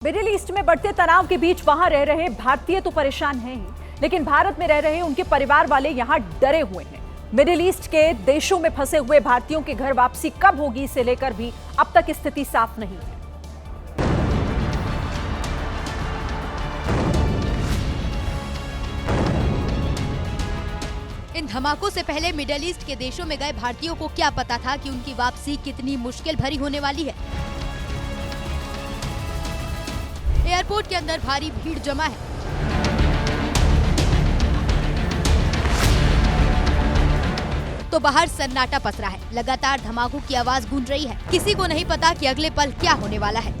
Middle east में बढ़ते तनाव के बीच वहां रह रहे भारतीय तो परेशान हैं ही, लेकिन भारत में रह रहे उनके परिवार वाले यहां डरे हुए हैं। मिडिल ईस्ट के देशों में फंसे हुए भारतीयों की घर वापसी कब होगी, इसे लेकर भी अब तक स्थिति साफ नहीं है। इन धमाकों से पहले मिडिल ईस्ट के देशों में गए भारतीयों को क्या पता था कि उनकी वापसी कितनी मुश्किल भरी होने वाली है। एयरपोर्ट के अंदर भारी भीड़ जमा है। तो बाहर सन्नाटा पसरा है। लगातार धमाकों की आवाज गूंज रही है। किसी को नहीं पता कि अगले पल क्या होने वाला है।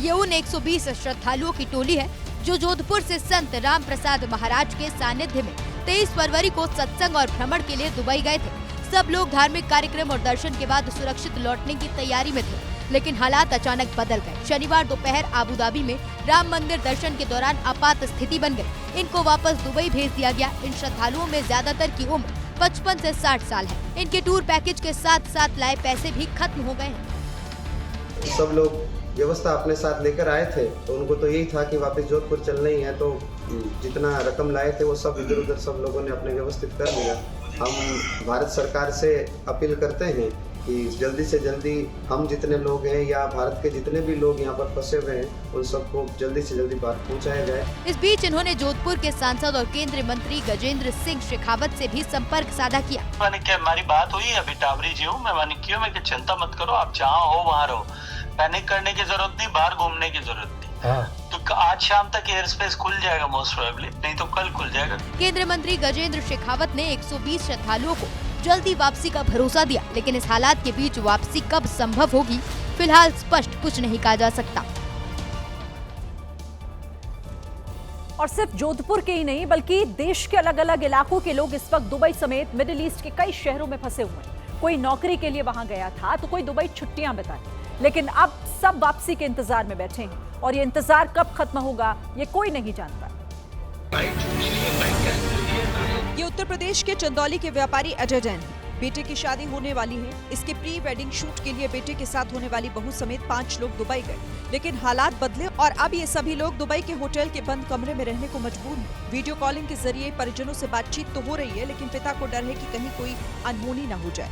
ये उन 120 श्रद्धालुओं की टोली है जो जोधपुर से संत राम प्रसाद महाराज के सानिध्य में 23 फरवरी को सत्संग और भ्रमण के लिए दुबई गए थे। सब लोग धार्मिक कार्यक्रम और दर्शन के बाद सुरक्षित लौटने की तैयारी में थे, लेकिन हालात अचानक बदल गए। शनिवार दोपहर आबू धाबी में राम मंदिर दर्शन के दौरान आपात स्थिति बन गई। इनको वापस दुबई भेज दिया गया। इन श्रद्धालुओं में ज्यादातर की उम्र 55 से 60 साल है। इनके टूर पैकेज के साथ साथ लाए पैसे भी खत्म हो गए हैं। सब लोग व्यवस्था अपने साथ लेकर आए थे, तो उनको तो यही था कि वापस जोधपुर चलना ही है, तो जितना रकम लाए थे वो सब इधर उधर सब लोगों ने अपने व्यवस्थित कर लिया। हम भारत सरकार से अपील करते हैं कि जल्दी से जल्दी हम जितने लोग हैं या भारत के जितने भी लोग यहाँ पर फंसे हुए हैं उन सबको जल्दी से जल्दी बाहर पहुँचाया जाए। इस बीच इन्होंने जोधपुर के सांसद और केंद्रीय मंत्री गजेंद्र सिंह शेखावत से भी संपर्क साधा किया। मैंने क्या हमारी बात हुई अभी टावरी जी हूँ मैं क्यों मैं चिंता मत करो, आप जहाँ हो वहाँ रहो, पैनिक करने की जरूरत नहीं, बाहर घूमने की जरूरत नहीं। तो आज शाम तक एयर स्पेस खुल जाएगा मोस्ट प्रोबेबली, नहीं तो कल खुल जाएगा। केंद्रीय मंत्री गजेंद्र शेखावत ने 120 श्रद्धालुओं को जल्दी वापसी का भरोसा दिया, लेकिन इस हालात के बीच वापसी कब संभव होगी फिलहाल स्पष्ट कुछ नहीं कहा जा सकता। और सिर्फ जोधपुर के ही नहीं बल्कि देश के अलग अलग इलाकों के लोग इस वक्त दुबई समेत मिडिल ईस्ट के कई शहरों में फंसे हुए हैं। कोई नौकरी के लिए वहां गया था तो कोई दुबई छुट्टियां बिताए, लेकिन अब सब वापसी के इंतजार में बैठे हैं और ये इंतजार कब खत्म होगा ये कोई नहीं जानता। ये उत्तर प्रदेश के चंदौली के व्यापारी अजय जैन हैं। बेटे की शादी होने वाली है। इसके प्री वेडिंग शूट के लिए बेटे के साथ होने वाली बहू समेत 5 लोग दुबई गए, लेकिन हालात बदले और अब ये सभी लोग दुबई के होटल के बंद कमरे में रहने को मजबूर हैं। वीडियो कॉलिंग के जरिए परिजनों से बातचीत तो हो रही है, लेकिन पिता को डर है कि कहीं कोई अनहोनी न हो जाए।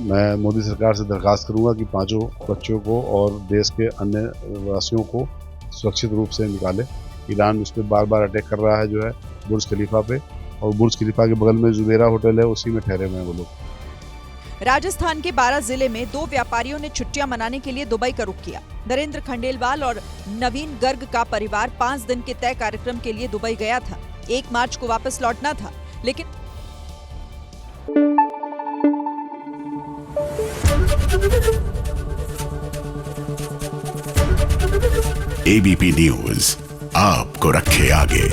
मैं मोदी सरकार से दरखास्त करूंगा कि 5 बच्चों को और देश के अन्य वासियों को सुरक्षित रूप से निकाले। ईरान उस पर बार बार अटैक कर रहा है जो है बुर्ज खलीफा पे, और बुर्ज खलीफा के बगल में जुमेरा होटल है, उसी में ठहरे हुए हैं वो लोग। राजस्थान के 12 जिले में 2 व्यापारियों ने छुट्टियां मनाने के लिए दुबई का रुख किया। नरेंद्र खंडेलवाल और नवीन गर्ग का परिवार 5 दिन के तय कार्यक्रम के लिए दुबई गया था। 1 मार्च को वापस लौटना था, लेकिन एबीपी न्यूज आपको रखे आगे।